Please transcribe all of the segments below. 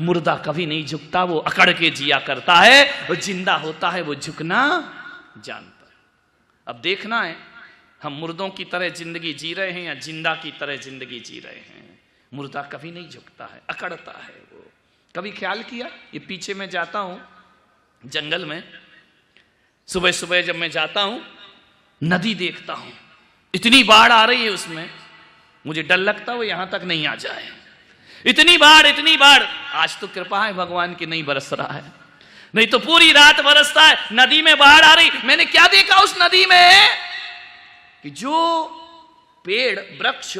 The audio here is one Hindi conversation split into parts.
मुर्दा कभी नहीं झुकता, वो अकड़ के जिया करता है, वो जिंदा होता है, वो झुकना जानता है। अब देखना है हम मुर्दों की तरह जिंदगी जी रहे हैं या जिंदा की तरह जिंदगी जी रहे हैं। मुर्दा कभी नहीं झुकता है, अकड़ता है वो। कभी ख्याल किया, ये पीछे मैं जाता हूं जंगल में, सुबह सुबह जब मैं जाता हूं नदी देखता हूं, इतनी बाढ़ आ रही है उसमें, मुझे डर लगता है वो यहां तक नहीं आ जाए। इतनी बाढ़। आज तो कृपा है भगवान की नहीं बरस रहा है, नहीं तो पूरी रात बरसता है। नदी में बाढ़ आ रही, मैंने क्या देखा उस नदी में कि जो पेड़ वृक्ष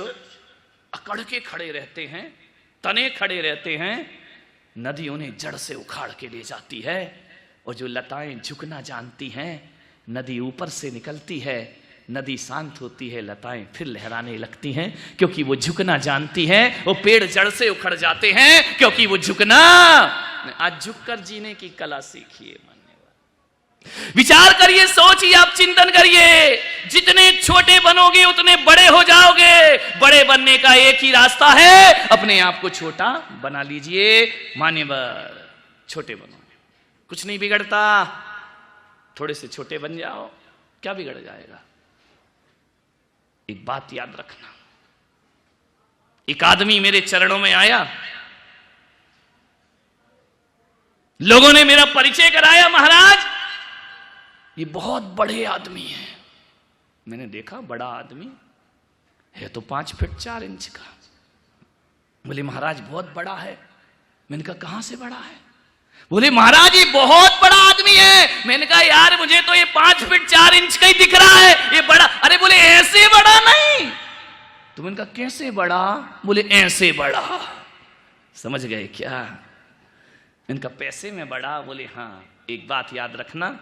अकड़ के खड़े रहते हैं, तने खड़े रहते हैं, नदी उन्हें जड़ से उखाड़ के ले जाती है। और जो लताएं झुकना जानती हैं, नदी ऊपर से निकलती है, नदी शांत होती है, लताएं फिर लहराने लगती हैं, क्योंकि वो झुकना जानती हैं। वो पेड़ जड़ से उखड़ जाते हैं क्योंकि वो झुकना। आज झुककर जीने की कला सीखिए। विचार करिए, सोचिए, आप चिंतन करिए। जितने छोटे बनोगे उतने बड़े हो जाओगे। बड़े बनने का एक ही रास्ता है, अपने आप को छोटा बना लीजिए। मान्यवर, छोटे बनो, कुछ नहीं बिगड़ता। थोड़े से छोटे बन जाओ, क्या बिगड़ जाएगा। एक बात याद रखना, एक आदमी मेरे चरणों में आया, लोगों ने मेरा परिचय कराया, महाराज ये बहुत बड़े आदमी हैं। मैंने देखा बड़ा आदमी है तो 5 फीट 4 इंच का। बोले महाराज बहुत बड़ा है। मैंने कहा कहां से बड़ा है। बोले महाराज ये बहुत बड़ा आदमी है। मैंने कहा यार मुझे तो ये 5 फीट 4 इंच का ही दिख रहा है, ये बड़ा। अरे बोले ऐसे बड़ा नहीं। तो मैंने कहा कैसे बड़ा। बोले ऐसे बड़ा। समझ गए क्या। मैंने कहा पैसे में बड़ा। बोले हाँ। एक बात याद रखना,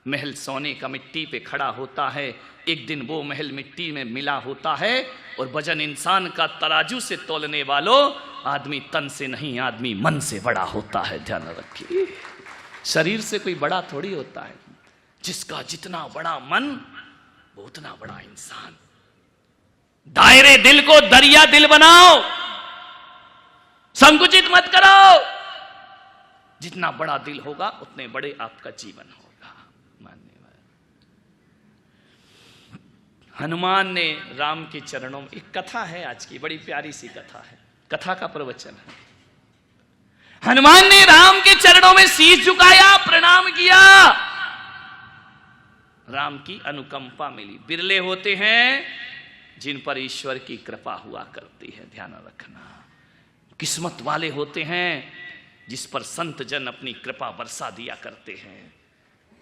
महल सोने का मिट्टी पे खड़ा होता है, एक दिन वो महल मिट्टी में मिला होता है। और वजन इंसान का तराजू से तोलने वालों, आदमी तन से नहीं, आदमी मन से बड़ा होता है। ध्यान रखिए, शरीर से कोई बड़ा थोड़ी होता है। जिसका जितना बड़ा मन, वो उतना बड़ा इंसान। दायरे दिल को दरिया दिल बनाओ, संकुचित मत करो। जितना बड़ा दिल होगा उतने बड़े आपका जीवन होगा। हनुमान ने राम के चरणों में, एक कथा है आज की, बड़ी प्यारी सी कथा है, कथा का प्रवचन है। हनुमान ने राम के चरणों में शीश झुकाया, प्रणाम किया। राम की अनुकंपा मिली। बिरले होते हैं जिन पर ईश्वर की कृपा हुआ करती है, ध्यान रखना। किस्मत वाले होते हैं जिस पर संत जन अपनी कृपा बरसा दिया करते हैं।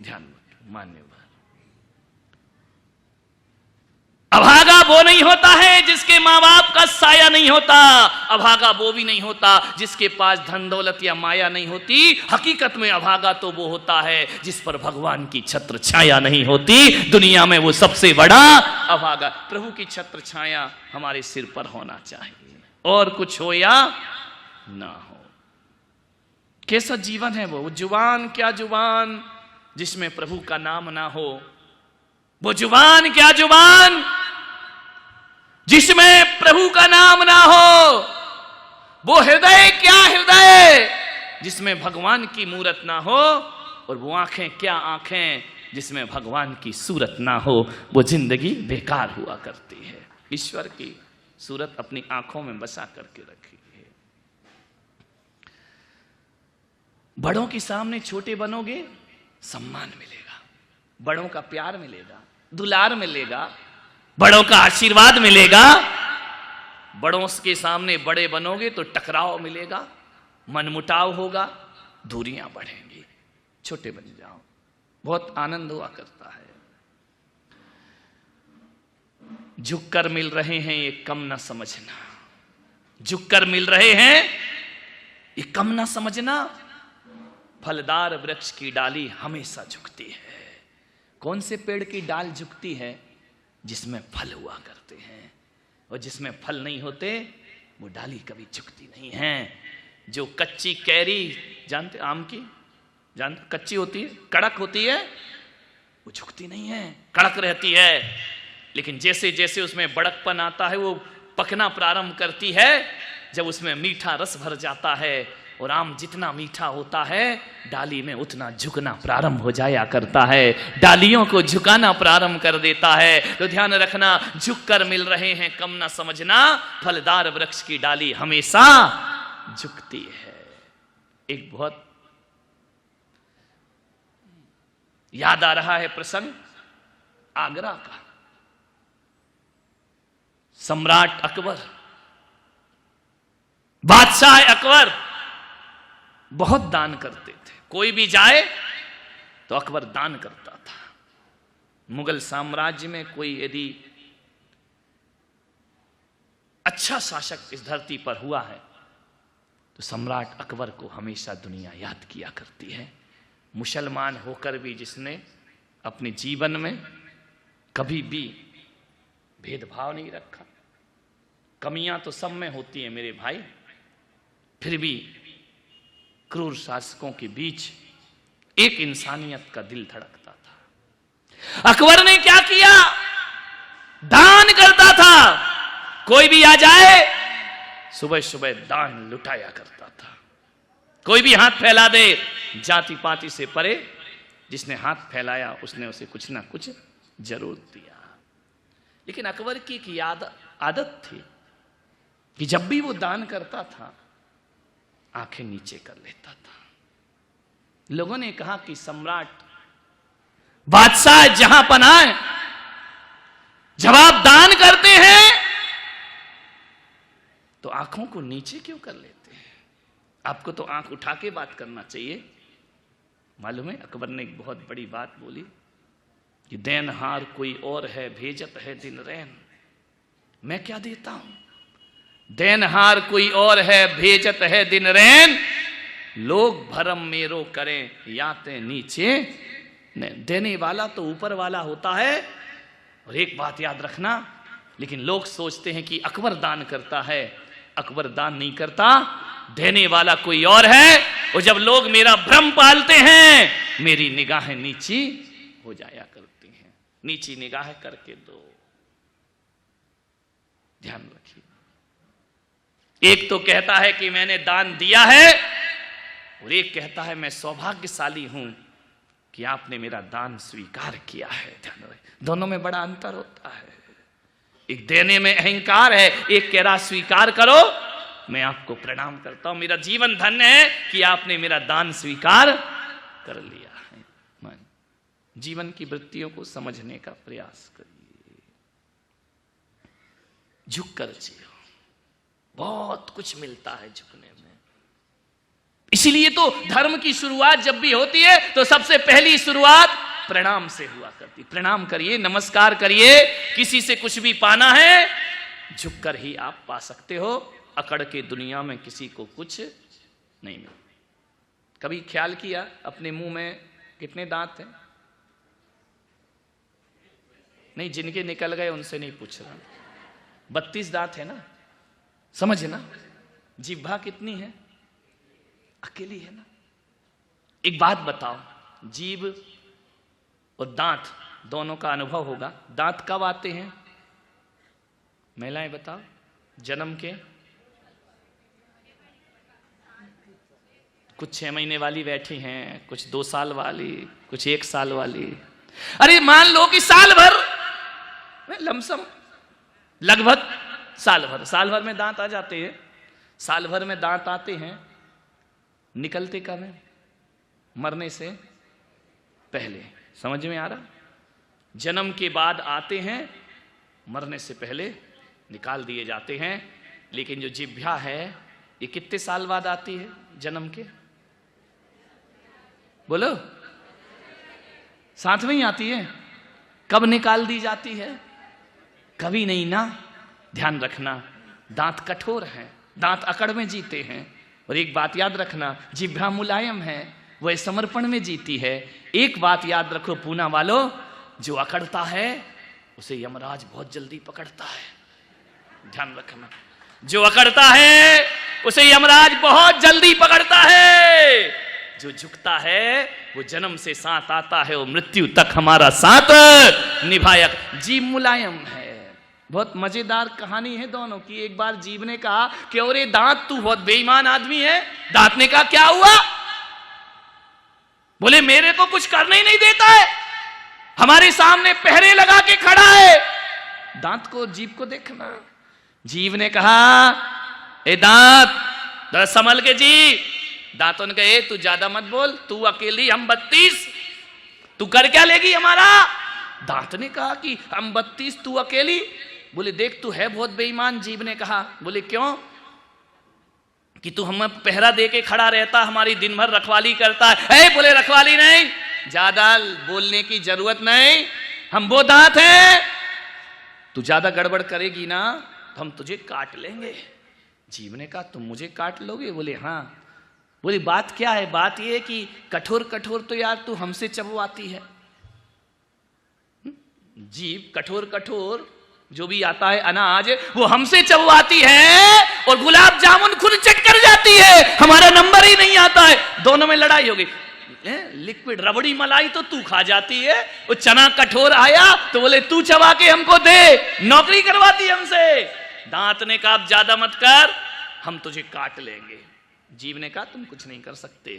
ध्यान मान्यवर। अभागा वो नहीं होता है जिसके माँ बाप का साया नहीं होता। अभागा वो भी नहीं होता जिसके पास धन दौलत या माया नहीं होती। हकीकत में अभागा तो वो होता है जिस पर भगवान की छत्र छाया नहीं होती। दुनिया में वो सबसे बड़ा अभागा। प्रभु की छत्र छाया हमारे सिर पर होना चाहिए, और कुछ हो या ना हो। कैसा जीवन है वो जुबान, क्या जुबान जिसमें प्रभु का नाम ना हो। वो जुबान, क्या जुबान जिसमें प्रभु का नाम ना हो। वो हृदय, क्या हृदय जिसमें भगवान की मूरत ना हो। और वो आंखें, क्या आंखें जिसमें भगवान की सूरत ना हो। वो जिंदगी बेकार हुआ करती है। ईश्वर की सूरत अपनी आंखों में बसा करके रखी है। बड़ों के सामने छोटे बनोगे, सम्मान मिलेगा, बड़ों का प्यार मिलेगा, दुलार मिलेगा, बड़ों का आशीर्वाद मिलेगा। बड़ों के सामने बड़े बनोगे तो टकराव मिलेगा, मनमुटाव होगा, दूरियां बढ़ेंगी। छोटे बन जाओ, बहुत आनंद हुआ करता है। झुककर मिल रहे हैं ये कम ना समझना। झुककर मिल रहे हैं ये कम ना समझना। फलदार वृक्ष की डाली हमेशा झुकती है। कौन से पेड़ की डाल झुकती है? जिसमें फल हुआ करते हैं, और जिसमें फल नहीं होते वो डाली कभी झुकती नहीं है। जो कच्ची कैरी जानते, आम की जानते, कच्ची होती है, कड़क होती है, वो झुकती नहीं है, कड़क रहती है। लेकिन जैसे जैसे उसमें बड़कपन आता है, वो पकना प्रारंभ करती है। जब उसमें मीठा रस भर जाता है, और आम जितना मीठा होता है डाली में उतना झुकना प्रारंभ हो जाया करता है, डालियों को झुकाना प्रारंभ कर देता है। तो ध्यान रखना, झुककर मिल रहे हैं कम ना समझना, फलदार वृक्ष की डाली हमेशा झुकती है। एक बहुत याद आ रहा है प्रसंग आगरा का। सम्राट अकबर, बादशाह अकबर बहुत दान करते थे। कोई भी जाए तो अकबर दान करता था। मुगल साम्राज्य में कोई यदि अच्छा शासक इस धरती पर हुआ है तो सम्राट अकबर को हमेशा दुनिया याद किया करती है। मुसलमान होकर भी जिसने अपने जीवन में कभी भी भेदभाव नहीं रखा। कमियां तो सब में होती हैं मेरे भाई, फिर भी क्रूर शासकों के बीच एक इंसानियत का दिल धड़कता था। अकबर ने क्या किया? दान करता था। कोई भी आ जाए सुबह सुबह दान लुटाया करता था। कोई भी हाथ फैला दे, जाति पाति से परे, जिसने हाथ फैलाया उसने उसे कुछ ना कुछ जरूर दिया। लेकिन अकबर की एक आदत थी कि जब भी वो दान करता था आंखें नीचे कर लेता था। लोगों ने कहा कि सम्राट बादशाह जहां पनाह, जब आप दान करते हैं तो आंखों को नीचे क्यों कर लेते हैं? आपको तो आंख उठा के बात करना चाहिए। मालूम है अकबर ने एक बहुत बड़ी बात बोली कि देनहार कोई और है, भेजत है दिन रैन। मैं क्या देता हूं? देनहार कोई और है, भेजत है दिन रैन। लोग भरम मेरो करें, याते नीचे नहीं। देने वाला तो ऊपर वाला होता है। और एक बात याद रखना, लेकिन लोग सोचते हैं कि अकबर दान करता है। अकबर दान नहीं करता, देने वाला कोई और है। और जब लोग मेरा भ्रम पालते हैं, मेरी निगाहें नीची हो जाया करती हैं। नीची निगाह करके दो। ध्यान रखिए, एक तो कहता है कि मैंने दान दिया है, और एक कहता है मैं सौभाग्यशाली हूं कि आपने मेरा दान स्वीकार किया है। ध्यान रखिए, दोनों में बड़ा अंतर होता है। एक देने में अहंकार है, एक कह रहा स्वीकार करो, मैं आपको प्रणाम करता हूं, मेरा जीवन धन्य है कि आपने मेरा दान स्वीकार कर लिया है। मन जीवन की वृत्तियों को समझने का प्रयास करिए, झुक कर जियो। बहुत कुछ मिलता है झुकने में। इसीलिए तो धर्म की शुरुआत जब भी होती है तो सबसे पहली शुरुआत प्रणाम से हुआ करती। प्रणाम करिए, नमस्कार करिए। किसी से कुछ भी पाना है झुककर ही आप पा सकते हो। अकड़ के दुनिया में किसी को कुछ नहीं मिलता। कभी ख्याल किया अपने मुंह में कितने दांत हैं? नहीं, जिनके निकल गए उनसे नहीं पूछ रहा। 32 दांत है ना, समझ ना। जिह्वा कितनी है? अकेली है ना। एक बात बताओ, जीभ और दांत दोनों का अनुभव होगा। दांत कब आते हैं? महिलाएं बताओ। जन्म के कुछ 6 महीने वाली बैठी हैं, कुछ 2 साल वाली, कुछ 1 साल वाली। अरे मान लो कि साल भर में, लमसम लगभग साल भर में दांत आ जाते हैं। साल भर में दांत आते हैं, निकलते कब है? मरने से पहले। समझ में आ रहा? जन्म के बाद आते हैं, मरने से पहले निकाल दिए जाते हैं। लेकिन जो जिह्वा है ये कितने साल बाद आती है? जन्म के बोलो, साथ में ही आती है। कब निकाल दी जाती है? कभी नहीं ना। ध्यान रखना, दांत कठोर हैं, दांत अकड़ में जीते हैं। और एक बात याद रखना, जिह्वा मुलायम है, वह समर्पण में जीती है। एक बात याद रखो पूना वालों, जो अकड़ता है उसे यमराज बहुत जल्दी पकड़ता है। ध्यान रखना, जो अकड़ता है उसे यमराज बहुत जल्दी पकड़ता है। जो झुकता है वो जन्म से साथ आता है, वो मृत्यु तक हमारा साथ निभायक। जीभ मुलायम है, बहुत मजेदार कहानी है दोनों की। एक बार जीव ने कहा कि अरे दांत, तू बहुत बेईमान आदमी है। दांत ने कहा क्या हुआ? बोले मेरे को कुछ करने ही नहीं देता है, हमारे सामने पहरे लगा के खड़ा है। दांत को, जीव को देखना। जीव ने कहा ए दांत, जरा संभल के जी। दांतों ने कहा तू ज्यादा मत बोल, तू अकेली, हम 32, तू कर क्या लेगी हमारा? दांत ने कहा कि हम 32, तू अकेली। बोले देख तू है बहुत बेईमान। जीव ने कहा बोले क्यों? कि तू हमें पहरा दे के खड़ा रहता, हमारी दिन भर रखवाली करता है। बोले रखवाली नहीं, ज्यादा बोलने की जरूरत नहीं, हम वो दांत हैं, तू ज्यादा गड़बड़ करेगी ना तो हम तुझे काट लेंगे। जीव ने कहा तुम मुझे काट लोगे? बोले हाँ। बोले बात क्या है? बात ये है कि कठोर कठोर तो यार तू हमसे चबवाती है। जीव कठोर कठोर जो भी आता है अनाज वो हमसे चबवाती है, और गुलाब जामुन खुद चट कर जाती है, हमारा नंबर ही नहीं आता है। दोनों में लड़ाई हो गई। लिक्विड रबड़ी मलाई तो तू खा जाती है, वो चना कठोर आया तो बोले तू चबा के हमको दे, नौकरी करवाती हमसे। दांत ने कहा ज्यादा मत कर, हम तुझे काट लेंगे। जीव ने कहा तुम कुछ नहीं कर सकते।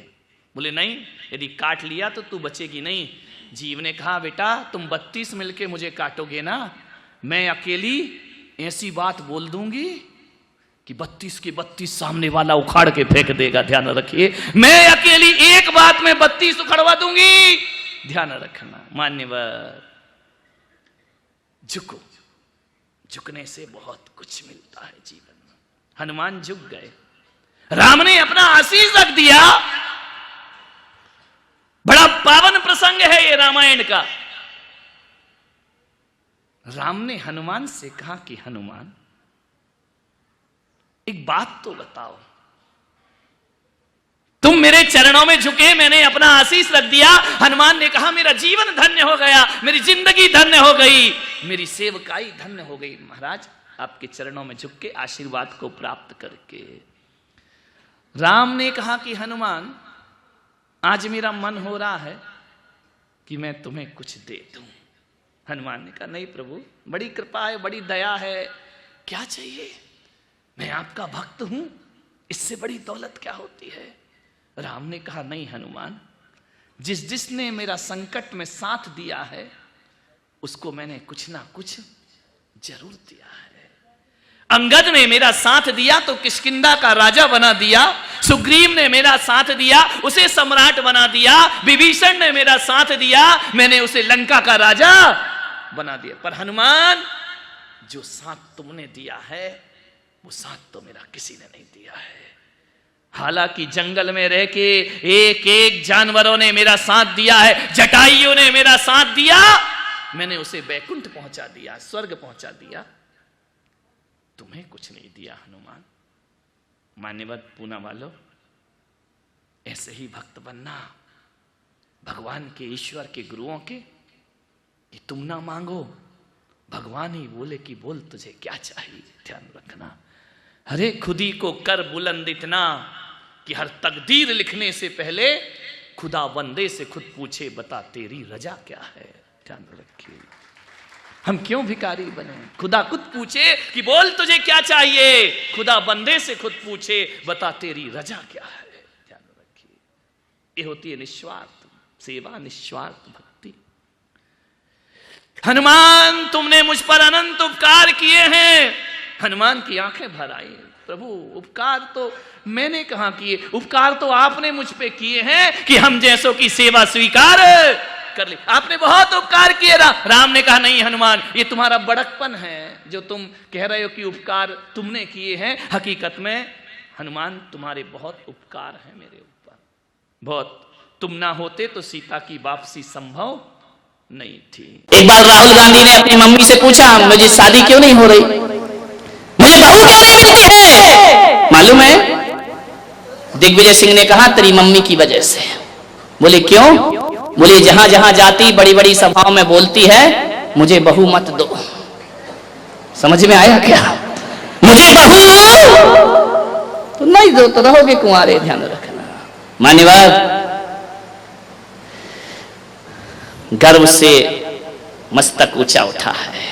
बोले नहीं, यदि काट लिया तो तू बचेगी नहीं। जीव ने कहा बेटा तुम 32 मिलके मुझे काटोगे ना, मैं अकेली ऐसी बात बोल दूंगी कि 32 के 32 सामने वाला उखाड़ के फेंक देगा। ध्यान रखिए, मैं अकेली एक बात में 32 उखड़वा दूंगी। ध्यान रखना। मान्यवर, झुको, झुकने से बहुत कुछ मिलता है जीवन में। हनुमान झुक गए, राम ने अपना आशीष रख दिया। बड़ा पावन प्रसंग है ये रामायण का। राम ने हनुमान से कहा कि हनुमान एक बात तो बताओ, तुम मेरे चरणों में झुके, मैंने अपना आशीष रख दिया। हनुमान ने कहा मेरा जीवन धन्य हो गया, मेरी जिंदगी धन्य हो गई, मेरी सेवकाई धन्य हो गई महाराज, आपके चरणों में झुक के आशीर्वाद को प्राप्त करके। राम ने कहा कि हनुमान आज मेरा मन हो रहा है कि मैं तुम्हें कुछ दे दूं। हनुमान ने कहा नहीं प्रभु, बड़ी कृपा है, बड़ी दया है, क्या चाहिए? मैं आपका भक्त हूं, इससे बड़ी दौलत क्या होती है? राम ने कहा नहीं हनुमान, जिसने मेरा संकट में साथ दिया है उसको मैंने कुछ ना कुछ जरूर दिया है। अंगद ने मेरा साथ दिया तो किष्किंधा का राजा बना दिया, सुग्रीव ने मेरा साथ दिया, उसे सम्राट बना दिया, विभीषण ने मेरा साथ दिया, मैंने उसे लंका का राजा बना दिया। पर हनुमान, जो साथ तुमने दिया है वो साथ तो मेरा किसी ने नहीं दिया है। हालांकि जंगल में रह के एक एक जानवरों ने मेरा साथ दिया है, जटाइयों ने मेरा साथ दिया, मैंने उसे बैकुंठ पहुंचा दिया, स्वर्ग पहुंचा दिया, तुम्हें कुछ नहीं दिया हनुमान। मान्यवर पूना वालों, ऐसे ही भक्त बनना भगवान के, ईश्वर के, गुरुओं के, कि तुम ना मांगो, भगवान ही बोले कि बोल तुझे क्या चाहिए। ध्यान रखना। अरे खुद ही को कर बुलंद इतना कि हर तकदीर लिखने से पहले खुदा बंदे से खुद पूछे बता तेरी रजा क्या है। ध्यान रखिए, हम क्यों भिखारी बने? खुदा खुद पूछे कि बोल तुझे क्या चाहिए, खुदा बंदे से खुद पूछे बता तेरी रजा क्या है। ध्यान रखिए, ये होती है निस्वार्थ सेवा, निस्वार्थ भक्ति। हनुमान तुमने मुझ पर अनंत उपकार किए हैं। हनुमान की आंखें भर आई, प्रभु उपकार तो मैंने कहां किए, उपकार तो आपने मुझ पे किए हैं कि हम जैसों की सेवा स्वीकार कर ली। आपने बहुत उपकार किए। राम ने कहा नहीं हनुमान, ये तुम्हारा बड़कपन है जो तुम कह रहे हो कि उपकार तुमने किए हैं। हकीकत में हनुमान तुम्हारे बहुत उपकार हैं मेरे ऊपर, बहुत। तुम ना होते तो सीता की वापसी संभव नहीं थी। एक बार राहुल गांधी ने अपनी मम्मी से पूछा मुझे शादी क्यों नहीं हो रही, मुझे बहू क्यों नहीं मिलती है? मालूम है दिग्विजय सिंह ने कहा तेरी मम्मी की वजह से। बोले क्यों? बोले जहां जहां जाती बड़ी बड़ी सभाओं में बोलती है मुझे बहू मत दो। समझ में आया क्या? मुझे बहू तो नहीं दो तो रहोगे कुंवारे। ध्यान रखना। मान्यवर, गर्व से मस्तक ऊंचा उठा है,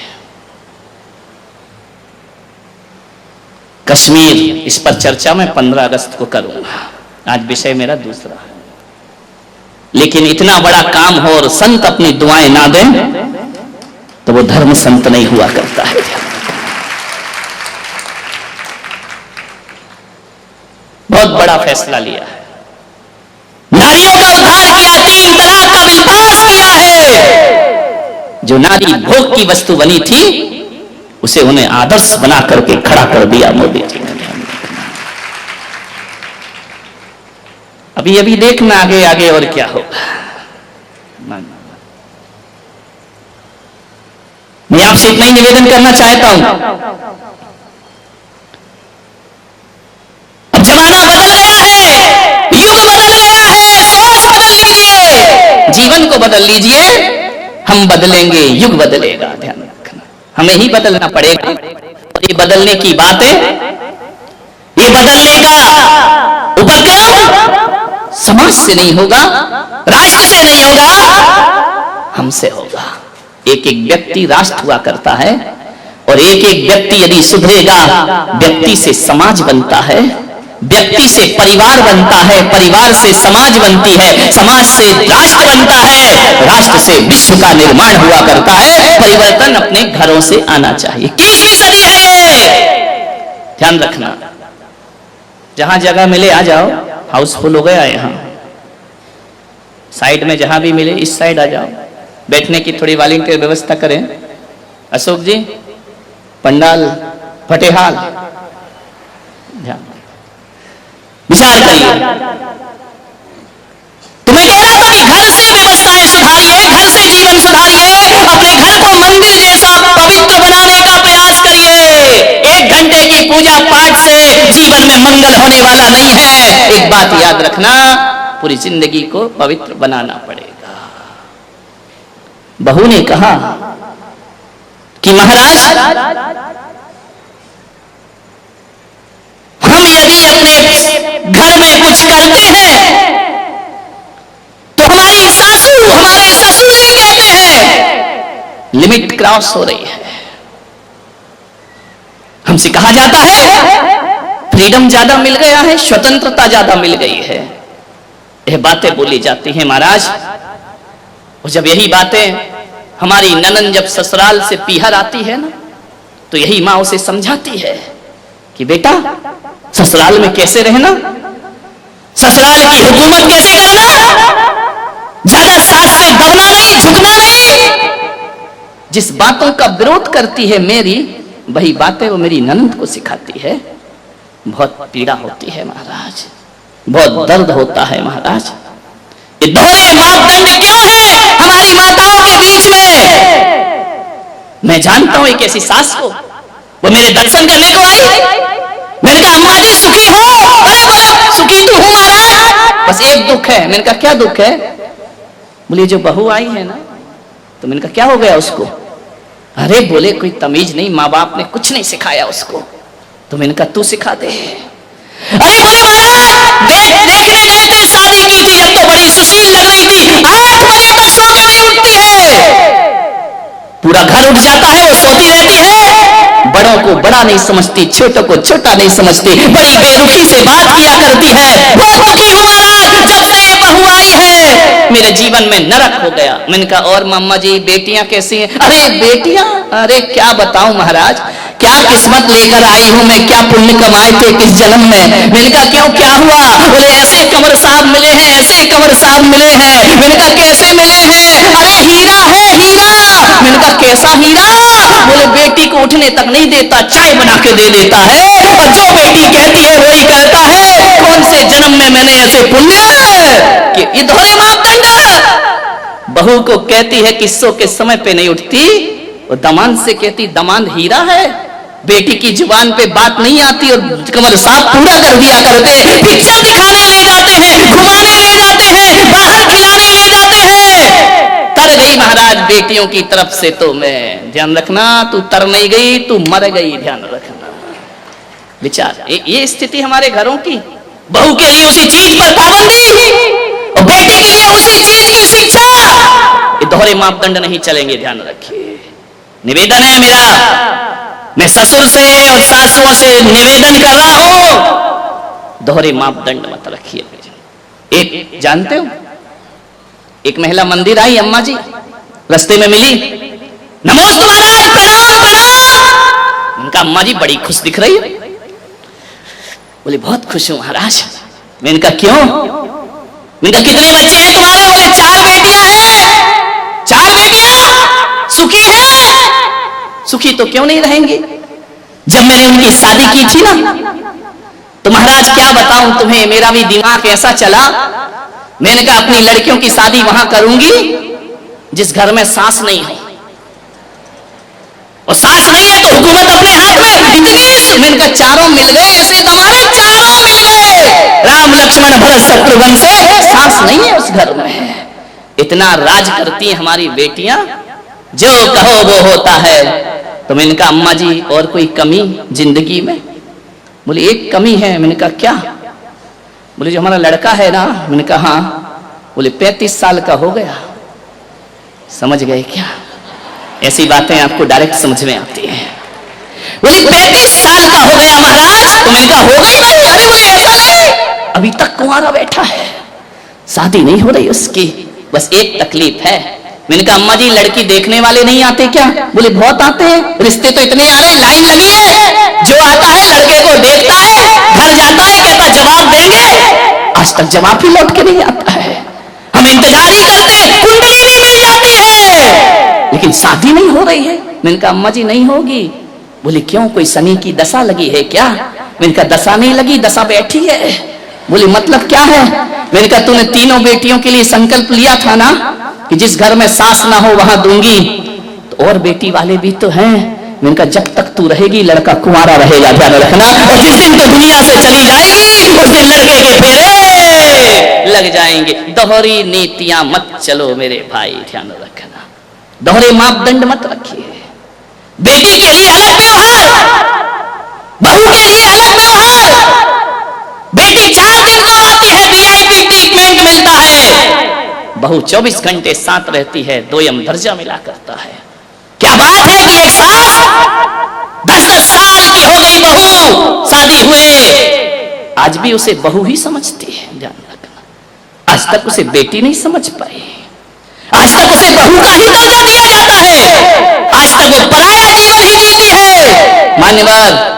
कश्मीर, इस पर चर्चा मैं 15 अगस्त को करूंगा, आज विषय मेरा दूसरा है। लेकिन इतना बड़ा काम हो और संत अपनी दुआएं ना दें तो वो धर्म संत नहीं हुआ करता है। बहुत बड़ा फैसला लिया है, नारियों का उद्धार किया, 3 तलाक का विध्वंस किया है। जो नारी भोग की वस्तु बनी थी उसे उन्हें आदर्श बना करके खड़ा कर दिया मोदी जी ने। अभी देखना आगे आगे और क्या होगा। मैं आपसे इतना ही निवेदन करना चाहता हूं, अब जमाना बदल गया है, युग बदल गया है, सोच बदल लीजिए, जीवन को बदल लीजिए, हम बदलेंगे, युग बदलेगा। ध्यान रखना, हमें ही बदलना पड़ेगा। और ये बदलने की बातें, ये बदलने का उपक्रम समाज से नहीं होगा, राष्ट्र से नहीं होगा, हमसे होगा। एक एक व्यक्ति राष्ट्र हुआ करता है और एक एक व्यक्ति यदि सुधरेगा, व्यक्ति से समाज बनता है, व्यक्ति से परिवार बनता है, परिवार से समाज बनती है, समाज से राष्ट्र बनता है, राष्ट्र से विश्व का निर्माण हुआ करता है। परिवर्तन अपने घरों से आना चाहिए। 21वीं सदी है, ध्यान रखना। जहां जगह मिले आ जाओ, हाउसफुल हो गया यहां, साइड में जहां भी मिले इस साइड आ जाओ, बैठने की थोड़ी वॉलंटियर व्यवस्था करें। अशोक जी, पंडाल फटेहाल, ध्यान विचार करिए। तुम्हें कह रहा था कि घर से व्यवस्थाएं सुधारिए, घर से जीवन सुधारिए, अपने घर को मंदिर जैसा पवित्र बनाने का प्रयास करिए। 1 घंटे की पूजा पाठ से जीवन में मंगल होने वाला नहीं है। एक बात याद रखना, पूरी जिंदगी को पवित्र बनाना पड़ेगा। बहू ने कहा कि महाराज, हम यदि अपने घर में कुछ करते हैं तो हमारी सासू, हमारे ससुर ये कहते हैं लिमिट क्रॉस हो रही है। हमसे कहा जाता है फ्रीडम ज्यादा मिल गया है, स्वतंत्रता ज्यादा मिल गई है, यह बातें बोली जाती हैं महाराज। और जब यही बातें हमारी ननन जब ससुराल से पीहर आती है ना, तो यही माँ उसे समझाती है कि बेटा ससुराल में कैसे रहना, ससुराल की हुकूमत कैसे करना, ज्यादा सास से दबना नहीं, झुकना नहीं। जिस बातों का विरोध करती है मेरी, वही बातें वो मेरी ननद को सिखाती है। बहुत पीड़ा होती है महाराज, बहुत दर्द होता है महाराज। ये दोहरे मापदंड क्यों है हमारी माताओं के बीच में? मैं जानता हूं एक ऐसी सास को, वो मेरे दर्शन करने को आई, मैंने कहा अम्मा जी सुखी हो? अरे बोले सुखी तो हूं महाराज, बस एक दुख है। मैंने कहा क्या दुख है? बोले जो बहू आई है ना, तो मैंने कहा क्या हो गया उसको? अरे बोले कोई तमीज नहीं, माँ बाप ने कुछ नहीं सिखाया उसको। तो मैंने कहा तू सिखा दे। अरे बोले महाराज देखने गए थे, शादी की थी, अब तो बड़ी सुशील लग रही थी, 8 बजे तक सो के नहीं उठती है, पूरा घर उठ जाता है, वो सोती रहती है, बड़ों को बड़ा नहीं समझती, छोटों को छोटा नहीं समझती, बड़ी बेरुखी से बात किया करती है। बहुत दुखी हूं महाराज, जब से ये बहू आई है मेरे जीवन में नरक हो गया। मैंने कहा और मम्मा जी बेटियां कैसी हैं? अरे बेटियां, अरे क्या बताऊं महाराज, क्या किस्मत लेकर आई हूं मैं, क्या पुण्य कमाए थे किस जन्म में। मैंने कहा क्यों क्या हुआ? बोले ऐसे कंवर साहब मिले हैं, ऐसे कंवर साहब मिले हैं। मैंने कहा कैसे मिले हैं? अरे हीरा है हीरा। मैंने कहा कैसा हीरा? बोले बेटी को उठने तक नहीं देता, चाय बना के दे देता है, और जो बेटी कहती है वही करता है। कौन से जन्म में मैंने ऐसे पुण्य कि ये दोहरे मापदंड। बहू को कहती है कि सो के समय पे नहीं उठती, वो दमाद से कहती दमाद हीरा है। बेटी की जुबान पे बात नहीं आती और कंवर साहब पूरा कर दिया करते। पिक्चर दिखाने ले जाते हैं, घुमाने ले जाते हैं, बाहर खिलाने ले जाते हैं। तर गई महाराज बेटियों की तरफ से। तो मैं ध्यान रखना, तू तर नहीं गई, तू मर गई, ध्यान रखना। विचार ये स्थिति हमारे घरों की। बहू के लिए उसी चीज पर पाबंदी और बेटी के लिए उसी चीज की शिक्षा। ये दोहरे मापदंड नहीं चलेंगे, ध्यान रखिए। निवेदन है मेरा, मैं ससुर से और सासुओं से निवेदन कर रहा हूं, दोहरे मापदंड मत रखिए। एक जानते हो, एक महिला मंदिर आई, अम्मा जी रास्ते में मिली, नमोस्तु महाराज, प्रणाम प्रणाम। उनका अम्मा जी बड़ी खुश दिख रही है। बोले बहुत खुश हूं महाराज। मैं इनका क्यों? इनका कितने बच्चे हैं तुम्हारे? बोले 4 बेटियां हैं। 4 बेटियां सुखी हैं? सुखी तो क्यों नहीं रहेंगी? जब मैंने उनकी शादी की थी ना, तो महाराज क्या बताऊं तुम्हें, मेरा भी दिमाग ऐसा चला, मैंने कहा अपनी लड़कियों की शादी वहां करूंगी जिस घर में सास नहीं है, और सास नहीं है तो हुकूमत अपने हाथ में। इतनी मैंने कहा चारों मिल गए, ऐसे कमाए, चारों मिल गए, राम लक्ष्मण भरत शत्रुघ्न से, सास नहीं है उस घर में। इतना राज करती हैं हमारी बेटियां, जो कहो वो होता है। तो मैंने कहा अम्मा जी और कोई कमी जिंदगी में? बोले एक कमी है। मैंने कहा क्या? बोले जो हमारा लड़का है ना। मैंने कहा हाँ। बोले 35 साल का हो गया। समझ गए क्या? ऐसी बातें आपको डायरेक्ट समझ में आती हैं। बोले 35 साल का हो गया महाराज। तो मैंने कहा होगा ही नहीं। अरे बोले ऐसा नहीं, अभी तक कुंवारा बैठा है, शादी नहीं हो रही उसकी, बस एक तकलीफ है। मैंने कहा अम्मा जी लड़की देखने वाले नहीं आते क्या? बोले बहुत आते हैं, रिश्ते तो इतने आ रहे, लाइन लगी है। जो आता है लड़के को देखता है, घर जाता है, कहता जवाब देंगे, आज तक जवाब ही लौट के नहीं आता है। हम इंतजार ही करते हैं, कुंडली भी मिल जाती है, लेकिन शादी नहीं हो रही है। मैंने कहा अम्मा जी नहीं होगी। बोले क्यों, कोई शनि की दशा लगी है क्या? मैंने कहा दशा नहीं लगी, दशा बैठी है। बोले मतलब क्या है? मैंने कहा तूने तीनों बेटियों के लिए संकल्प लिया था ना कि जिस घर में सास ना हो वहां दूंगी, तो और बेटी वाले भी तो हैं। मैंने कहा जब तक तू रहेगी लड़का कुंवारा रहेगा, ध्यान रखना, और जिस दिन तू दुनिया से चली जाएगी उस दिन लड़के के फेरे लग जाएंगे। दोहरी नीतियां मत चलो मेरे भाई, ध्यान रखना, दोहरे मापदंड मत रखिए। बेटी के लिए अलग व्यवहार, बहू के लिए अलग व्यवहार। बेटी 4 दिन को आती है, वीआईपी ट्रीटमेंट मिलता है, बहू 24 घंटे साथ रहती है, दोयम दर्जा मिला करता है। क्या बात है कि एक सास 10-10 साल की हो गई बहू, शादी हुए, आज भी उसे बहू ही समझती है, ध्यान रखना। आज तक उसे बेटी नहीं समझ पाई, आज तक उसे बहू का ही दर्जा दिया जाता है, आज तक वो पराया जीवन ही जीती है। मान्यवर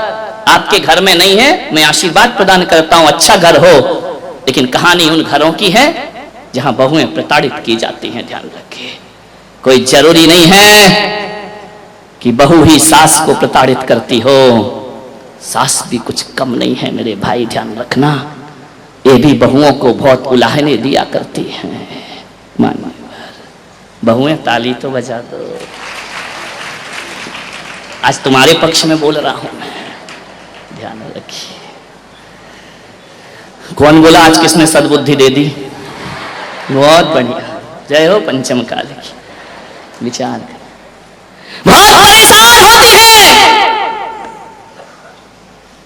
आपके घर में नहीं है, मैं आशीर्वाद प्रदान करता हूं, अच्छा घर हो, लेकिन कहानी उन घरों की है जहां बहुएं प्रताड़ित की जाती हैं, ध्यान रखिए। कोई जरूरी नहीं है कि बहू ही सास को प्रताड़ित करती हो, सास भी कुछ कम नहीं है मेरे भाई, ध्यान रखना, ये भी बहुओं को बहुत उलाहने दिया करती हैं। मानो बहुएं ताली तो बजा दो, आज तुम्हारे पक्ष में बोल रहा हूं मैं, ध्यान रखिए। कौन बोला आज किसने सद्बुद्धि दे दी? बहुत बढ़िया, जय हो पंचम काल की। विचार बहुत परेशान होती है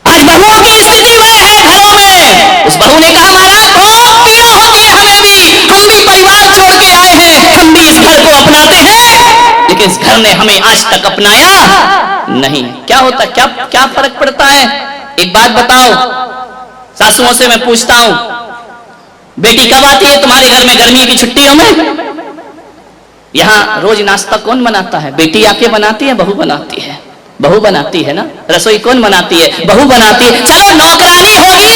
आज बहुओं की स्थिति वह है घरों में। उस बहू ने कहा महाराज बहुत पीड़ा होती है हमें भी, हम भी परिवार छोड़ के आए हैं, हम भी इस घर को अपनाते हैं, लेकिन इस घर ने हमें आज तक अपनाया नहीं। क्या होता, क्या क्या फर्क पड़ता है? एक बात बताओ, सासुओं से मैं पूछता हूं, बेटी कब आती है तुम्हारे घर में गर्मी की छुट्टियों में? यहां रोज नाश्ता कौन बनाता है? बेटी आके बनाती है, बहू बनाती है? बहू बनाती है ना। रसोई कौन बनाती है? बहू बनाती है। चलो नौकरानी होगी,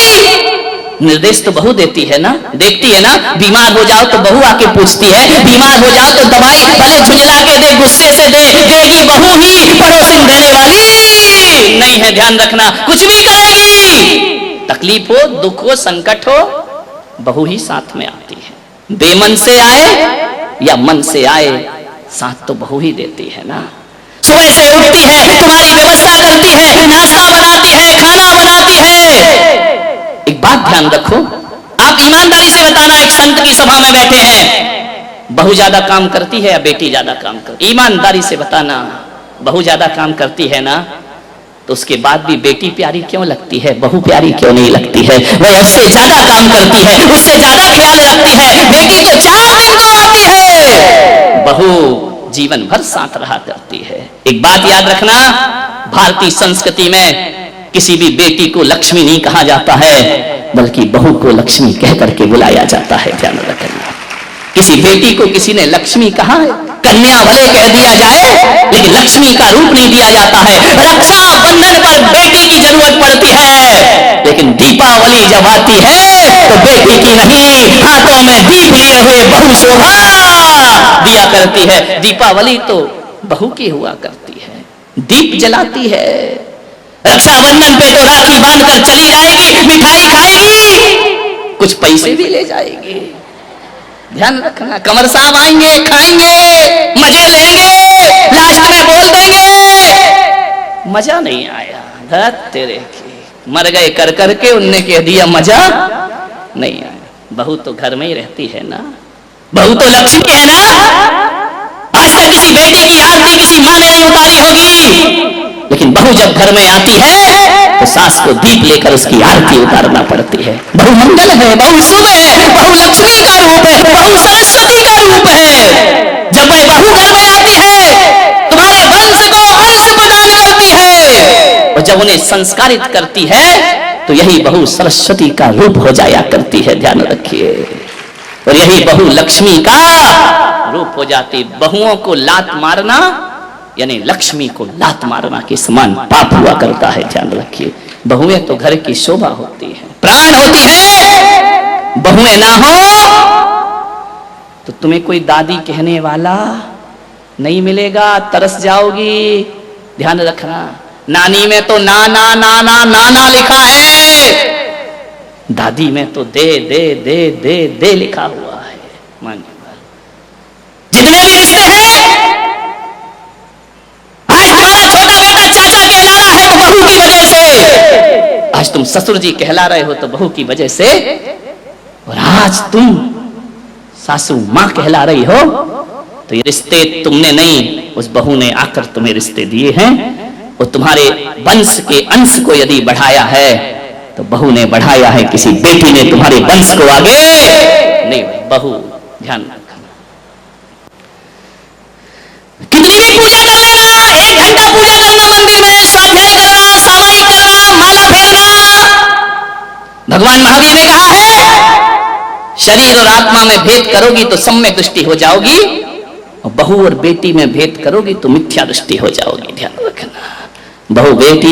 निर्देश तो बहू देती है ना, देखती है ना। बीमार हो जाओ तो बहू आके पूछती है, बीमार हो जाओ तो दवाई भले झुंझला के दे, गुस्से से दे, देगी बहू ही, पड़ोसिन देने वाली नहीं है, ध्यान रखना। कुछ भी करेगी, तकलीफ हो, दुख हो, संकट हो, बहू ही साथ में आती है। बेमन से आए या मन से आए, साथ तो बहू ही देती है ना। सुबह से उठती है, तुम्हारी व्यवस्था करती है, नाश्ता बनाती है, खाना बनाती है। एक बात ध्यान रखो, आप ईमानदारी से बताना, एक संत की सभा में बैठे हैं, बहू ज्यादा काम करती है या बेटी ज्यादा काम करती? ईमानदारी से बताना, बहू ज्यादा काम करती है ना, तो उसके बाद भी बेटी प्यारी क्यों लगती है, बहू प्यारी क्यों नहीं लगती है? वह उससे ज्यादा काम करती है, उससे ज्यादा ख्याल रखती है। बेटी तो 4 दिन को आती है, बहू जीवन भर साथ रहा करती है। एक बात याद रखना, भारतीय संस्कृति में किसी भी बेटी को लक्ष्मी नहीं कहा जाता है, बल्कि बहू को लक्ष्मी कह करके बुलाया जाता है। ध्यान रखना, किसी बेटी को किसी ने लक्ष्मी कहा है, कन्या भले कह दिया जाए, लेकिन लक्ष्मी का रूप नहीं दिया जाता है। रक्षा बंधन पर बेटी की जरूरत पड़ती है, लेकिन दीपावली जब आती है तो बेटी की नहीं, हाथों में दीप लिए हुए बहू शोभा दिया करती है। दीपावली तो बहू की हुआ करती है, दीप जलाती है। रक्षाबंधन पे तो राखी बांधकर चली जाएगी, मिठाई खाएगी, कुछ पैसे भी ले जाएगी। ध्यान रखना, कमर साहब आएंगे, खाएंगे, मजे लेंगे, लास्ट में बोल देंगे मजा नहीं आया, धत तेरे की, मर गए कर करके, उनने कह दिया मजा नहीं आया। बहू तो घर में ही रहती है ना, बहू तो लक्ष्मी है ना। आज तक किसी बेटी की आरती किसी माँ ने नहीं उतारी होगी, लेकिन बहू जब घर में आती है तो सास को दीप लेकर उसकी आरती उतारना पड़ती है। बहू मंगल है, बहू शुभ है, बहू लक्ष्मी का रूप है, बहू सरस्वती का रूप है। जब वह बहू घर में आती है, तुम्हारे वंश को अंश प्रदान करती है, और जब उन्हें संस्कारित करती है तो यही बहू सरस्वती का रूप हो जाया करती है। ध्यान रखिए, और यही बहू लक्ष्मी का रूप हो जाती। बहुओं को लात मारना यानी लक्ष्मी को लात मारना के समान पाप हुआ करता है। ध्यान रखिए, बहुएं तो घर की शोभा होती है, प्राण होती है। बहुएं ना हो तो तुम्हें कोई दादी कहने वाला नहीं मिलेगा, तरस जाओगी। ध्यान रखना, नानी में तो नाना नाना नाना लिखा है, दादी में तो दे दे दे दे दे लिखा हुआ है। मानिए, जितने भी रिश्ते हैं, आज हमारा छोटा बेटा चाचा कहला रहा है तो बहू की वजह से, आज तुम ससुर जी कहला रहे हो तो बहू की वजह से, और आज तुम सासू मां कहला रही हो तो ये रिश्ते तुमने नहीं, उस बहू ने आकर तुम्हें रिश्ते दिए हैं। और तुम्हारे वंश के अंश को यदि बढ़ाया है तो बहू ने बढ़ाया है, किसी बेटी ने तुम्हारे वंश को आगे नहीं। बहू ध्यान रखना, कितनी भी पूजा कर लेना, 1 घंटा पूजा करना मंदिर में, स्वाध्याय करना, सामायिक करना, माला फेरना। भगवान महावीर ने कहा है, शरीर और आत्मा में भेद करोगी तो सम्यक दृष्टि हो जाओगी, और बहू और बेटी में भेद करोगी तो मिथ्या दृष्टि हो जाओगी। ध्यान रखना, बहू बेटी